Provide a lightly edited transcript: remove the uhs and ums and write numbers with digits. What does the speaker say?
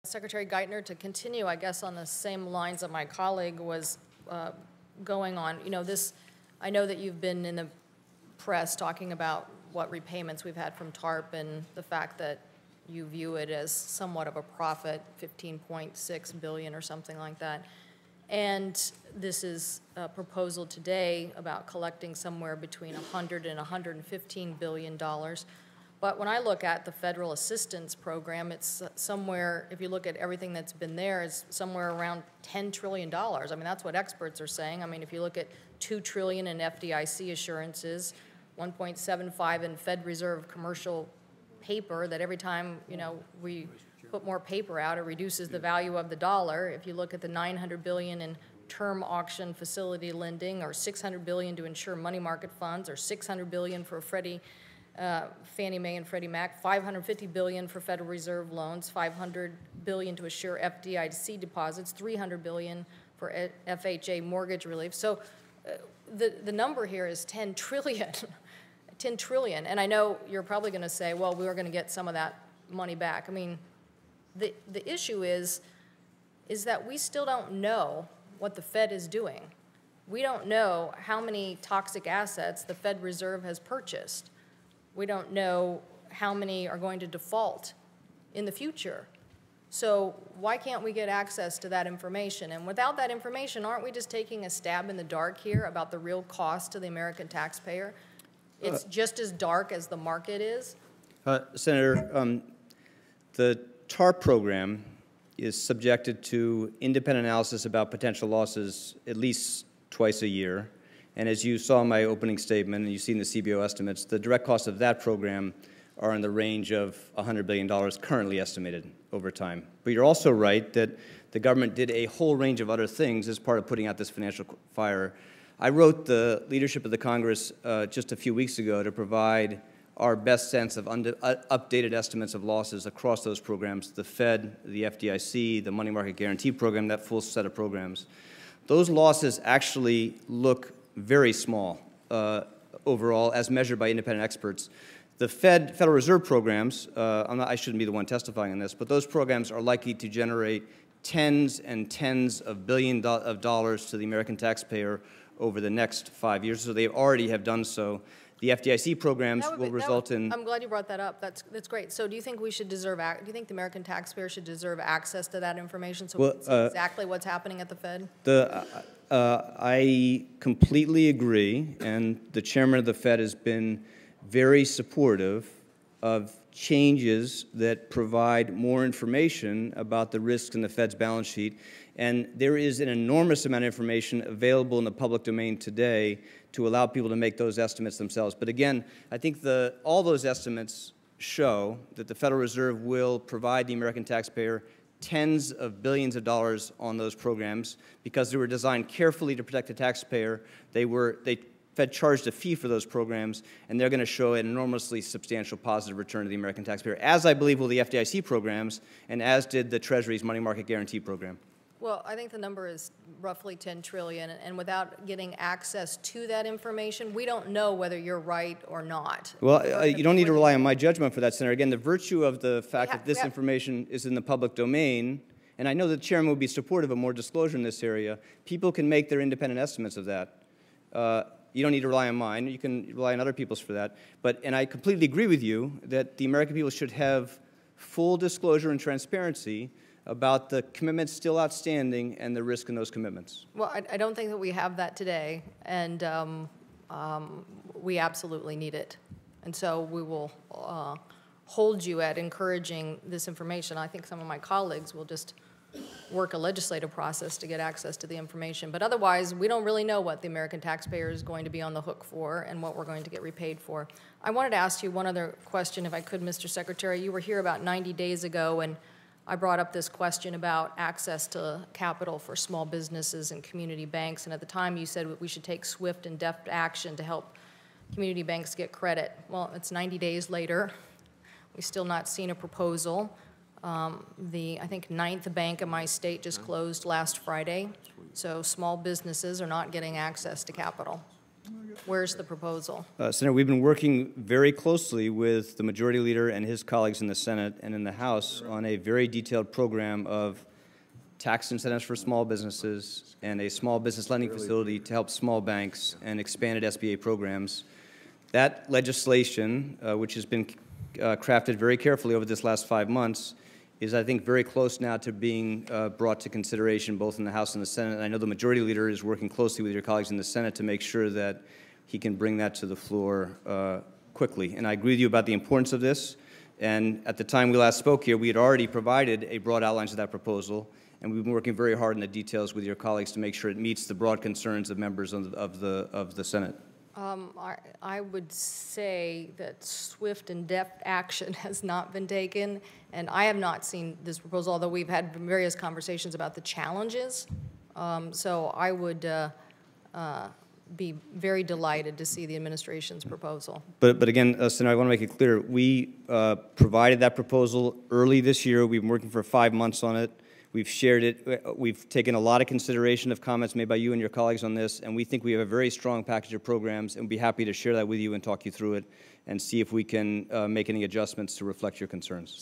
Secretary Geithner, to continue, I guess, on the same lines that my colleague was going on. You know, I know that you've been in the press talking about what repayments we've had from TARP and the fact that you view it as somewhat of a profit, 15.6 billion or something like that. And this is a proposal today about collecting somewhere between 100 and 115 billion dollars. But when I look at the federal assistance program, it's somewhere, if you look at everything that's been there, it's somewhere around $10 trillion. I mean, that's what experts are saying. I mean, if you look at $2 trillion in FDIC assurances, 1.75 in Fed Reserve commercial paper, that every time, you know, we put more paper out, it reduces the value of the dollar. If you look at the $900 billion in term auction facility lending, or $600 billion to insure money market funds, or $600 billion for Fannie Mae and Freddie Mac, $550 billion for Federal Reserve loans, $500 billion to assure FDIC deposits, $300 billion for FHA mortgage relief. So the number here is 10 trillion. 10 trillion. And I know you're probably going to say, well, we are going to get some of that money back. I mean, the issue is that we still don't know what the Fed is doing. We don't know how many toxic assets the Fed Reserve has purchased. We don't know how many are going to default in the future. So why can't we get access to that information? And without that information, aren't we just taking a stab in the dark here about the real cost to the American taxpayer? It's just as dark as the market is. Senator, the TARP program is subjected to independent analysis about potential losses at least twice a year. And as you saw in my opening statement, and you've seen the CBO estimates, the direct costs of that program are in the range of $100 billion currently estimated over time. But you're also right that the government did a whole range of other things as part of putting out this financial fire. I wrote the leadership of the Congress just a few weeks ago to provide our best sense of updated estimates of losses across those programs, the Fed, the FDIC, the Money Market Guarantee Program, that full set of programs. Those losses actually look very small overall, as measured by independent experts. The Federal Reserve programs, I shouldn't be the one testifying on this, but those programs are likely to generate tens and tens of billions of dollars to the American taxpayer over the next 5 years, so they already have done so. The FDIC programs will result in... I'm glad you brought that up. That's great. So do you think we should deserve, do you think the American taxpayer should deserve access to that information so we can see exactly what's happening at the Fed? I completely agree, and the chairman of the Fed has been very supportive of changes that provide more information about the risks in the Fed's balance sheet. And there is an enormous amount of information available in the public domain today to allow people to make those estimates themselves. But again, I think all those estimates show that the Federal Reserve will provide the American taxpayer tens of billions of dollars on those programs because they were designed carefully to protect the taxpayer. Fed charged a fee for those programs, and they're going to show an enormously substantial positive return to the American taxpayer, as I believe will the FDIC programs, and as did the Treasury's Money Market Guarantee Program. Well, I think the number is roughly 10 trillion, and without getting access to that information, we don't know whether you're right or not. Well, you don't need to rely on my judgment for that, Senator. Again, the virtue of the fact that this information is in the public domain, and I know the chairman would be supportive of more disclosure in this area, people can make their independent estimates of that. You don't need to rely on mine. You can rely on other people's for that. And I completely agree with you that the American people should have full disclosure and transparency about the commitments still outstanding and the risk in those commitments. Well, I don't think that we have that today, and we absolutely need it. And so we will hold you at encouraging this information. I think some of my colleagues will just work a legislative process to get access to the information. But otherwise, we don't really know what the American taxpayer is going to be on the hook for and what we're going to get repaid for. I wanted to ask you one other question, if I could, Mr. Secretary. You were here about 90 days ago, and I brought up this question about access to capital for small businesses and community banks. And at the time, you said we should take swift and deft action to help community banks get credit. Well, it's 90 days later. We've still not seen a proposal. I think 9th bank in my state just closed last Friday, so small businesses are not getting access to capital. Where's the proposal? Senator, we've been working very closely with the Majority Leader and his colleagues in the Senate and in the House on a very detailed program of tax incentives for small businesses and a small business lending facility to help small banks and expanded SBA programs. That legislation, which has been crafted very carefully over this last 5 months, is, I think, very close now to being brought to consideration both in the House and the Senate. And I know the Majority Leader is working closely with your colleagues in the Senate to make sure that he can bring that to the floor quickly. And I agree with you about the importance of this. And at the time we last spoke here, we had already provided a broad outline of that proposal, and we've been working very hard in the details with your colleagues to make sure it meets the broad concerns of members of the Senate. I would say that swift and deft action has not been taken, and I have not seen this proposal, although we've had various conversations about the challenges. So I would be very delighted to see the administration's proposal. But again, Senator, I want to make it clear, we provided that proposal early this year. We've been working for 5 months on it. We've shared it. We've taken a lot of consideration of comments made by you and your colleagues on this, and we think we have a very strong package of programs, and we'll be happy to share that with you and talk you through it and see if we can make any adjustments to reflect your concerns.